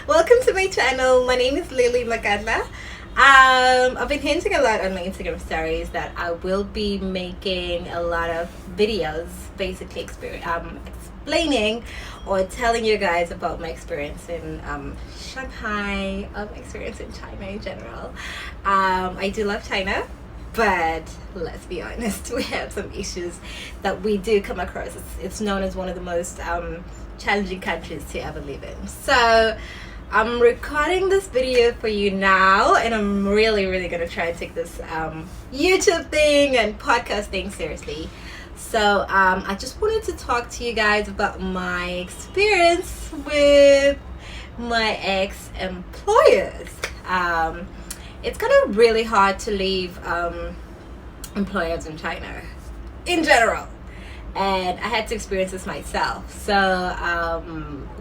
Welcome to my channel. My name is Lilly Magadla. I've been hinting a lot on my Instagram stories that I will be making a lot of videos, basically explaining or telling you guys about my experience in Shanghai, experience in China in general. I do love China, but let's be honest, we have some issues that we do come across. It's known as one of the most challenging countries to ever live in. So I'm recording this video for you now, and I'm really gonna try and take this YouTube thing and podcast thing seriously. So I just wanted to talk to you guys about my experience with my ex-employers. It's kind of really hard to leave employers in China in general, and I had to experience this myself. So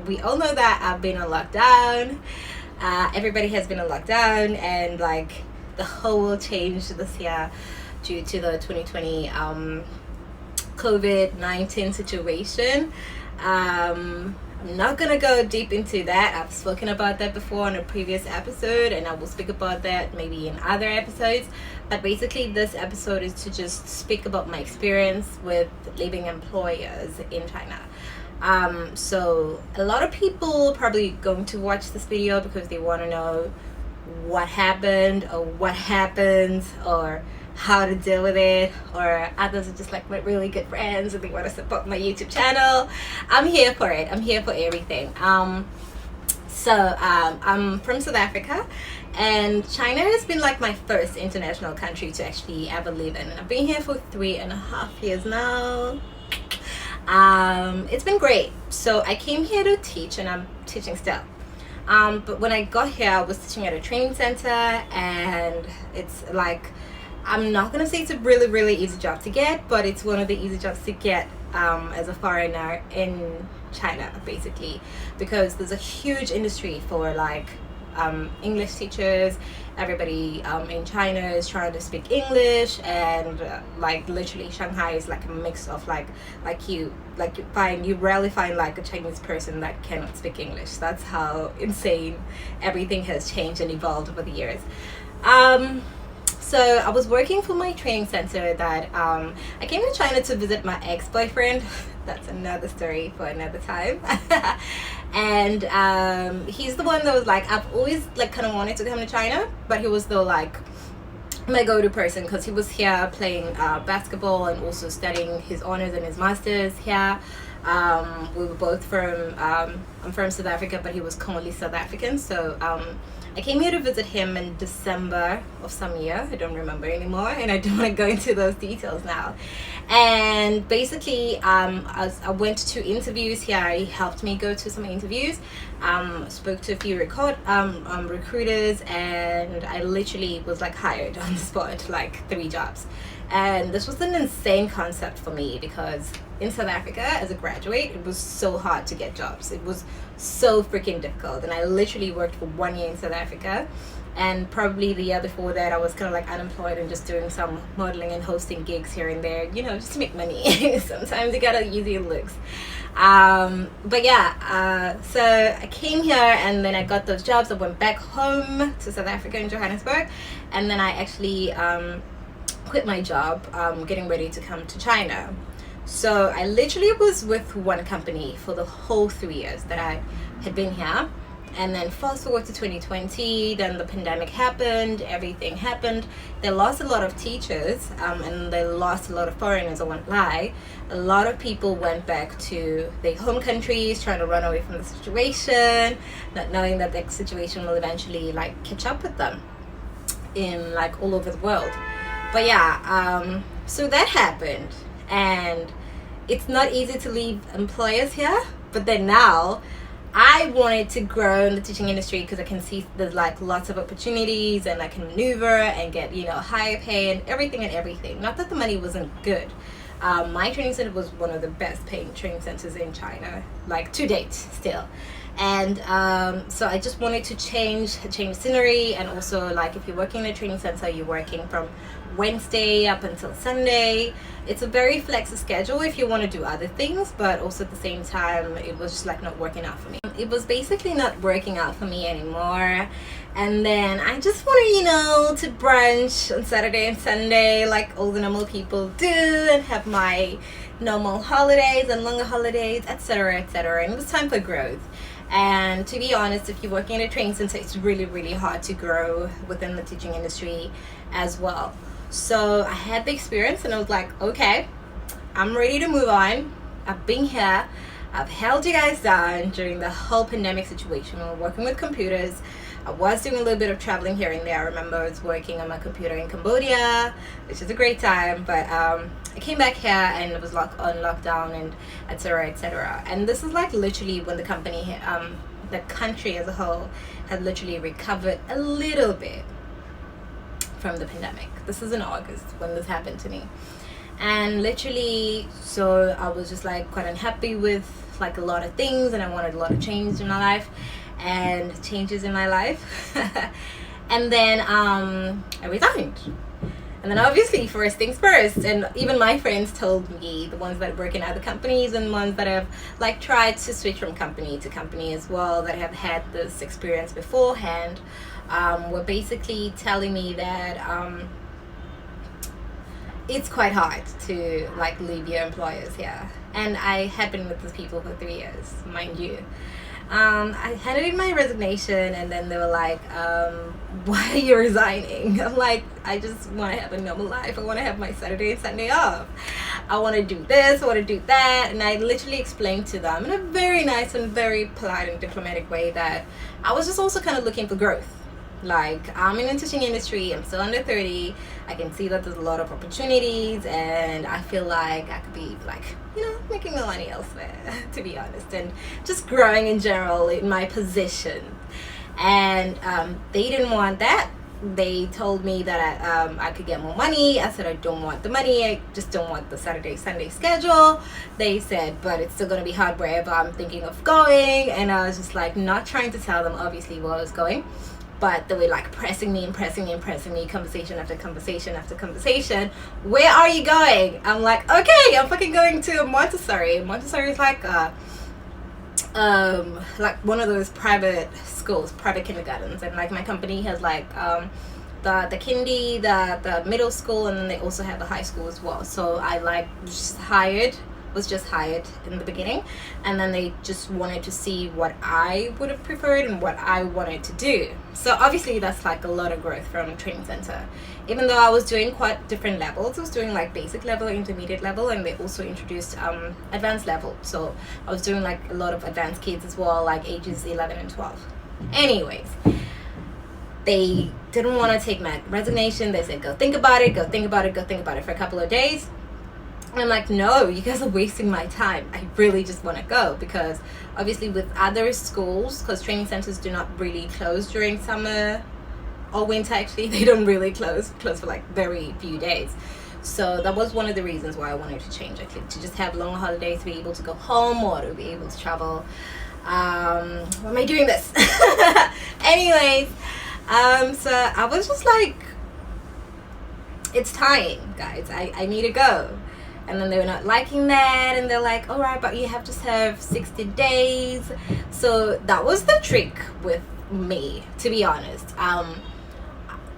we all know that I've been on lockdown. Everybody has been on lockdown, and like the whole world changed this year due to the 2020 COVID-19 situation. I'm not gonna go deep into that. I've spoken about that before on a previous episode, and I will speak about that maybe in other episodes. But basically this episode is to just speak about my experience with leaving employers in China. So a lot of people probably going to watch this video because they want to know what happened or what happens or how to deal with it, or others are just like my really good friends and they want to support my YouTube channel. I'm here for it. I'm here for everything. So I'm from South Africa, and China has been like my first international country to actually ever live in. I've been here for 3.5 years now. It's been great. So I came here to teach, and I'm teaching still. But when I got here, I was teaching at a training center, and it's like, I'm not gonna say it's a really easy job to get, but it's one of the easy jobs to get as a foreigner in China, basically, because there's a huge industry for like English teachers. Everybody in China is trying to speak English, and like literally Shanghai is like a mix of you rarely find like a Chinese person that cannot speak English. That's how insane everything has changed and evolved over the years. So I was working for my training center that I came to China to visit my ex-boyfriend. That's another story for another time. And he's the one that was like, I've always like kind of wanted to come to China, but he was still like my go-to person because he was here playing basketball and also studying his honors and his masters here. We were both from I'm from South Africa, but he was Congolese South African. So I came here to visit him in December of some year. I don't remember anymore, and I don't want to go into those details now. And basically, I went to interviews here. He helped me go to some interviews. Spoke to a few recruiters, and I literally was like hired on the spot, like 3 jobs. And this was an insane concept for me because in South Africa, as a graduate, it was so hard to get jobs. It was so freaking difficult, and I literally worked for 1 year in South Africa, and probably the year before that I was kind of like unemployed and just doing some modeling and hosting gigs here and there, you know, just to make money. Sometimes you gotta use your looks. But yeah, so I came here, and then I got those jobs. I went back home to South Africa in Johannesburg, and then I actually quit my job, getting ready to come to China. So I literally was with one company for the whole 3 years that I had been here. And then fast forward to 2020, then the pandemic happened, everything happened. They lost a lot of teachers, and they lost a lot of foreigners, I won't lie. A lot of people went back to their home countries, trying to run away from the situation, not knowing that the situation will eventually like catch up with them in like all over the world. But yeah, so that happened, and it's not easy to leave employers here. But then now I wanted to grow in the teaching industry because I can see there's like lots of opportunities, and I can maneuver and get, you know, higher pay and everything. Not that the money wasn't good. My training center was one of the best paying training centers in China, like to date still. And so I just wanted to change scenery, and also like if you're working in a training center, you're working from Wednesday up until Sunday. It's a very flexi schedule if you want to do other things, but also at the same time it was just like not working out for me. It was basically not working out for me anymore. And then I just wanted, to brunch on Saturday and Sunday like all the normal people do, and have my normal holidays and longer holidays, etc., etc. And it was time for growth. And to be honest, if you're working in a training center, it's really, really hard to grow within the teaching industry as well. So I had the experience and I was like, okay, I'm ready to move on. I've been here. I've held you guys down during the whole pandemic situation. We were working with computers. I was doing a little bit of traveling here and there. I remember I was working on my computer in Cambodia, which is a great time. But I came back here and it was on lockdown and etc., etc. And this is like literally when the country as a whole had literally recovered a little bit from the pandemic. This is in August when this happened to me. And literally, so I was just like quite unhappy with like a lot of things, and I wanted a lot of changes in my life. And then I resigned. And then obviously first things first, and even my friends told me, the ones that work in other companies and ones that have like tried to switch from company to company as well, that have had this experience beforehand, were basically telling me that it's quite hard to like leave your employers here. And I had been with these people for 3 years, mind you. I handed in my resignation, and then they were like, why are you resigning? I'm like, I just want to have a normal life. I want to have my Saturday and Sunday off. I want to do this, I want to do that. And I literally explained to them in a very nice and very polite and diplomatic way that I was just also kind of looking for growth. Like, I'm in the teaching industry, I'm still under 30, I can see that there's a lot of opportunities, and I feel like I could be like, making my money elsewhere, to be honest, and just growing in general in my position. And they didn't want that. They told me that I could get more money. I said I don't want the money, I just don't want the Saturday Sunday schedule. They said, but it's still going to be hard wherever I'm thinking of going. And I was just like, not trying to tell them obviously where I was going, but they were like pressing me, conversation after conversation after conversation. Where are you going? I'm like, okay, I'm fucking going to Montessori. Montessori is like one of those private schools, private kindergartens, and like my company has like the kindy, the middle school, and then they also have the high school as well. So I was just hired in the beginning, and then they just wanted to see what I would have preferred and what I wanted to do. So obviously that's like a lot of growth from training center. Even though I was doing quite different levels, I was doing like basic level, intermediate level, and they also introduced advanced level. So I was doing like a lot of advanced kids as well, like ages 11 and 12. Anyways, they didn't want to take my resignation. They said, go think about it for a couple of days. And I'm like, no, you guys are wasting my time. I really just want to go, because obviously with other schools, because training centers do not really close during summer or winter, actually they don't really close for like very few days. So that was one of the reasons why I wanted to change, actually, to just have longer holidays, to be able to go home or to be able to travel. Why am I doing this? Anyways, so I was just like, it's time, guys, I need to go. And then they were not liking that, and they're like, all right, but you have to have 60 days. So that was the trick with me, to be honest.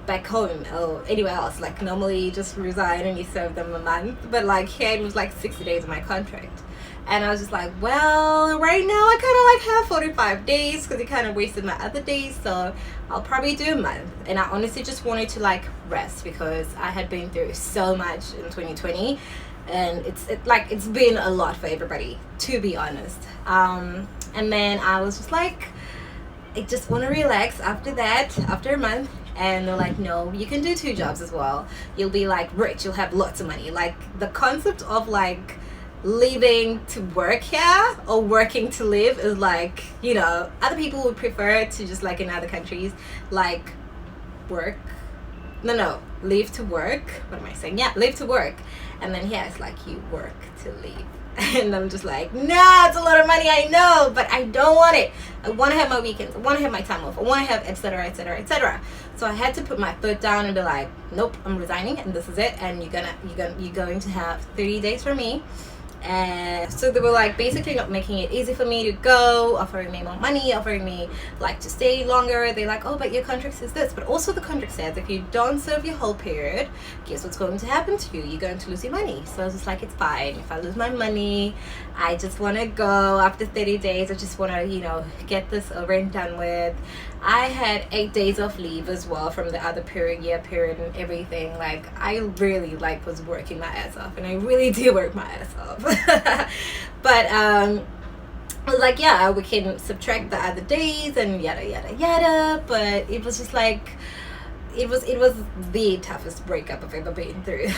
Back home or anywhere else, like normally you just resign and you serve them a month, but like here it was like 60 days of my contract. And I was just like, well, right now I kind of like have 45 days because it kind of wasted my other days, so I'll probably do a month. And I honestly just wanted to like rest, because I had been through so much in 2020, and it's been a lot for everybody, to be honest. And then I was just like, I just want to relax after a month. And they're like, no, you can do 2 jobs as well, you'll be like rich, you'll have lots of money. Like the concept of like leaving to work here or working to live is like, other people would prefer to just like in other countries like leave to work. What am I saying? Yeah, leave to work. And then here it's like you work to leave. And I'm just like, nah, it's a lot of money, I know, but I don't want it. I want to have my weekends, I want to have my time off, I want to have etc etc etc. So I had to put my foot down and be like, nope, I'm resigning, and this is it, and you're going to have 30 days from me. And so they were like basically not making it easy for me to go, offering me more money, offering me like to stay longer. They're like, oh, but your contract says this, but also the contract says if you don't serve your whole period, guess what's going to happen to you? You're going to lose your money. So I was just like, it's fine. If I lose my money, I just want to go after 30 days. I just want to, you know, get this over and done with. I had 8 days of leave as well from the other year period and everything. Like, I really like was working my ass off, and I really did work my ass off. But I was like, yeah, we can subtract the other days and yada yada yada. But it was just like, it was the toughest breakup I've ever been through.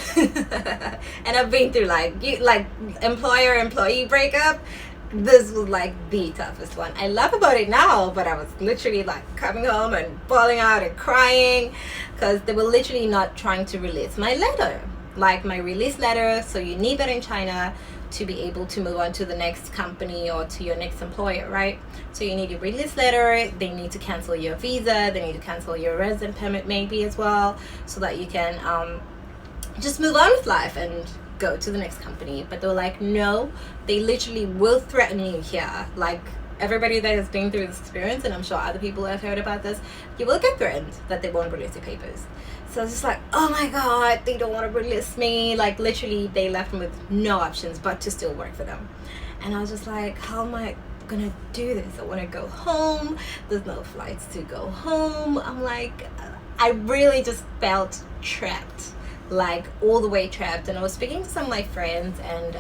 And I've been through like employer employee breakup. This was like the toughest one. I laugh about it now, but I was literally like coming home and bawling out and crying because they were literally not trying to release my letter, like my release letter. So you need that in China to be able to move on to the next company or to your next employer, right? So you need your release letter. They need to cancel your visa. They need to cancel your resident permit maybe as well, so that you can just move on with life and go to the next company. But they were like, no, they literally will threaten you here. Like, everybody that has been through this experience, and I'm sure other people have heard about this, you will get threatened that they won't release your papers. So I was just like, oh my god, they don't want to release me. Like, literally they left me with no options but to still work for them. And I was just like, how am I gonna do this? I want to go home. There's no flights to go home. I'm like, I really just felt trapped, like all the way trapped. And I was speaking to some of my friends, and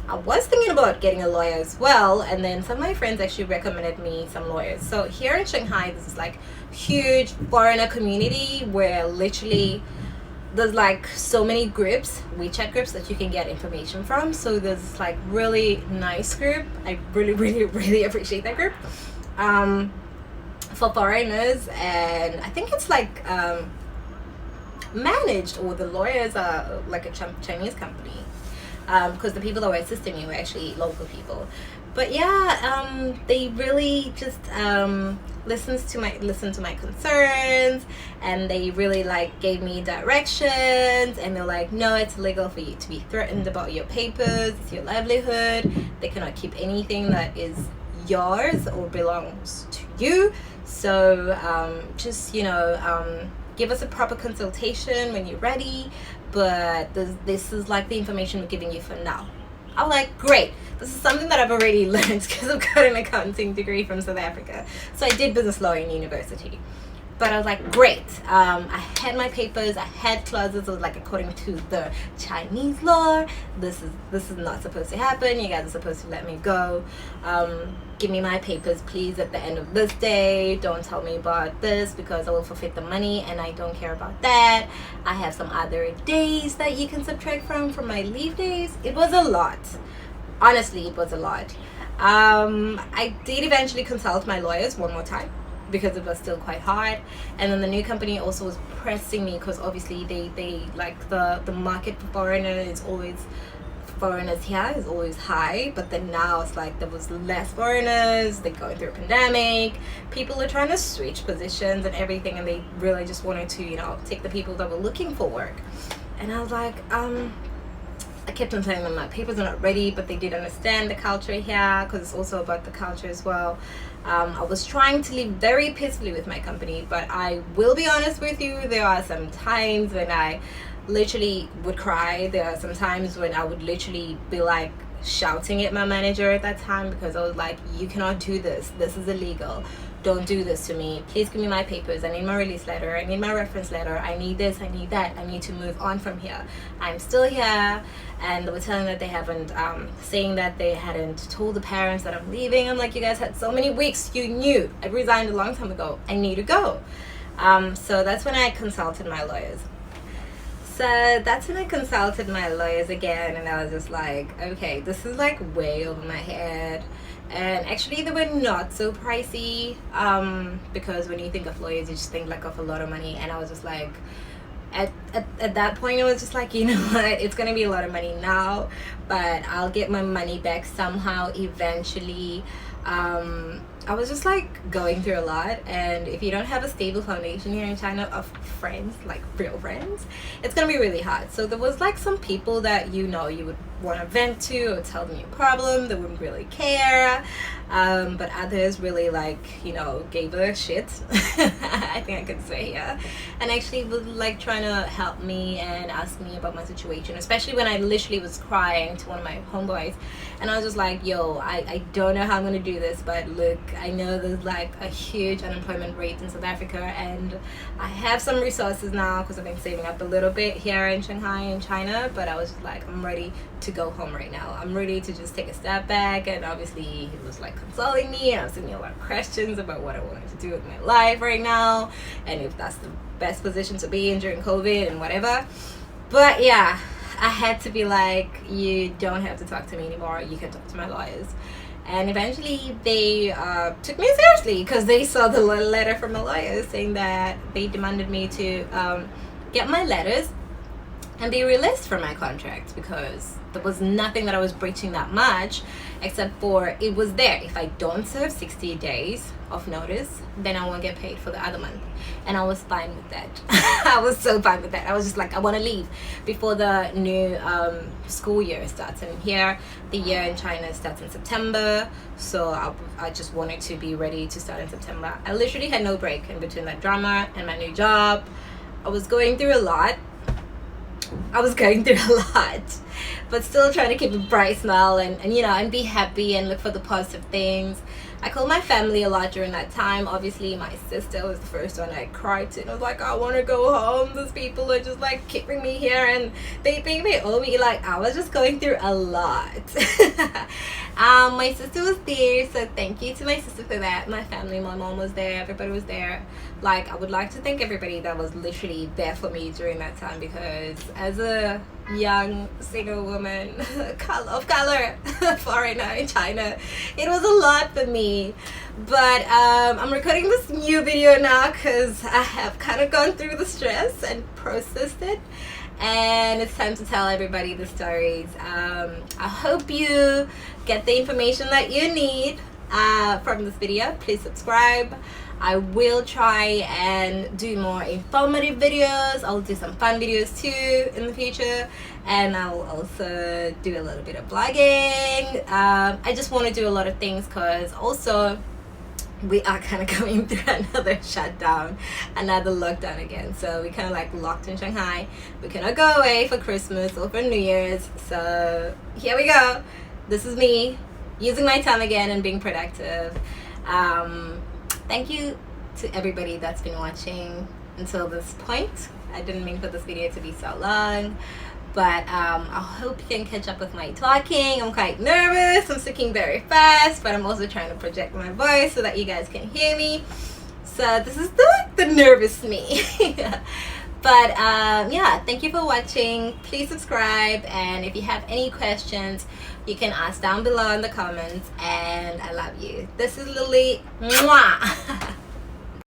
I was thinking about getting a lawyer as well, and then some of my friends actually recommended me some lawyers. So here in Shanghai, this is like huge foreigner community where literally there's like so many groups, WeChat groups, that you can get information from. So there's like really nice group. I really appreciate that group for foreigners. And I think it's like managed, or the lawyers are like a Chinese company, because the people that were assisting me were actually local people. But yeah, they really just listened to my concerns, and they really like gave me directions, and they're like, no, it's illegal for you to be threatened about your papers. It's your livelihood. They cannot keep anything that is yours or belongs to you. So just, you know, give us a proper consultation when you're ready, but this is like the information we're giving you for now. I was like, great, this is something that I've already learned because I've got an accounting degree from South Africa. So I did business law in university. But I was like, great, I had my papers, I had clauses. It was like, according to the Chinese law, this is not supposed to happen. You guys are supposed to let me go. Give me my papers, please, at the end of this day. Don't tell me about this because I will forfeit the money, and I don't care about that. I have some other days that you can subtract from my leave days. It was a lot. Honestly, it was a lot. I did eventually consult my lawyers one more time because it was still quite hard. And then the new company also was pressing me because obviously they like the market for foreigners here is always high, but then now it's like there was less foreigners. They're going through a pandemic. People are trying to switch positions and everything, and they really just wanted to, you know, take the people that were looking for work. And I was like, I kept on telling them my papers are not ready, but they did understand the culture here because it's also about the culture as well. I was trying to live very peacefully with my company, but I will be honest with you, there are some times when I literally would cry. There are some times when I would literally be like shouting at my manager at that time because I was like, you cannot do this. This is illegal. Don't do this to me. Please give me my papers. I need my release letter. I need my reference letter. I need this. I need that. I need to move on from here. I'm still here. And they were telling that they haven't, saying that they hadn't told the parents that I'm leaving. I'm like, you guys had so many weeks. You knew. I resigned a long time ago. I need to go. So that's when I consulted my lawyers. Again, and I was just like, okay, this is like way over my head. And actually they were not so pricey, because when you think of lawyers, you just think like of a lot of money. And I was just like, at that point, I was just like, you know what, it's gonna be a lot of money now, but I'll get my money back somehow eventually. I was just like going through a lot, and if you don't have a stable foundation here in China of friends, like real friends, it's gonna be really hard. So there was like some people that you would want to vent to or tell them your problem, they wouldn't really care, but others really like gave a shit. I think I could say, yeah, and actually was like trying to help me and ask me about my situation, especially when I literally was crying to one of my homeboys, and I was just like, yo, I don't know how I'm gonna do this, but look, I know there's like a huge unemployment rate in South Africa, and I have some resources now because I've been saving up a little bit here in Shanghai in China, but I was just like, I'm ready to go home right now. I'm ready to just take a step back. And obviously he was like consoling me, and I was asking me a lot of questions about what I wanted to do with my life right now, and if that's the best position to be in during COVID and whatever. But yeah, I had to be like, you don't have to talk to me anymore, you can talk to my lawyers. And eventually they took me seriously, because they saw the letter from my lawyers saying that they demanded me to get my letters and be released from my contract, because there was nothing that I was breaching that much, except for it was there. If I don't serve 60 days of notice, then I won't get paid for the other month. And I was fine with that. I was so fine with that. I was just like, I want to leave before the new school year starts. And here, the year in China starts in September. So I just wanted to be ready to start in September. I literally had no break in between that drama and my new job. I was going through a lot. But still trying to keep a bright smile and be happy and look for the positive things. I called my family a lot during that time. Obviously my sister was the first one I cried to, and I was like, I want to go home, these people are just like keeping me here and they think they owe me. Like, I was just going through a lot. My sister was there, so thank you to my sister for that. My family, my mom was there, everybody was there. Like, I would like to thank everybody that was literally there for me during that time, because as a young single woman of color foreigner in China, it was a lot for me. But I'm recording this new video now because I have kind of gone through the stress and processed it, and it's time to tell everybody the stories. I hope you get the information that you need from this video. Please subscribe. I will try and do more informative videos. I'll do some fun videos too in the future, and I'll also do a little bit of vlogging. I just want to do a lot of things, because also we are kind of going through another shutdown, another lockdown again. So we kind of like locked in Shanghai. We cannot go away for Christmas or for New Year's. So here we go. This is me using my time again and being productive. Thank you to everybody that's been watching until this point. I didn't mean for this video to be so long, but I hope you can catch up with my talking. I'm quite nervous, I'm speaking very fast, but I'm also trying to project my voice so that you guys can hear me. So this is the nervous me. But yeah, thank you for watching. Please subscribe, and if you have any questions, you can ask down below in the comments. And I love you. This is Lilly. Mwah!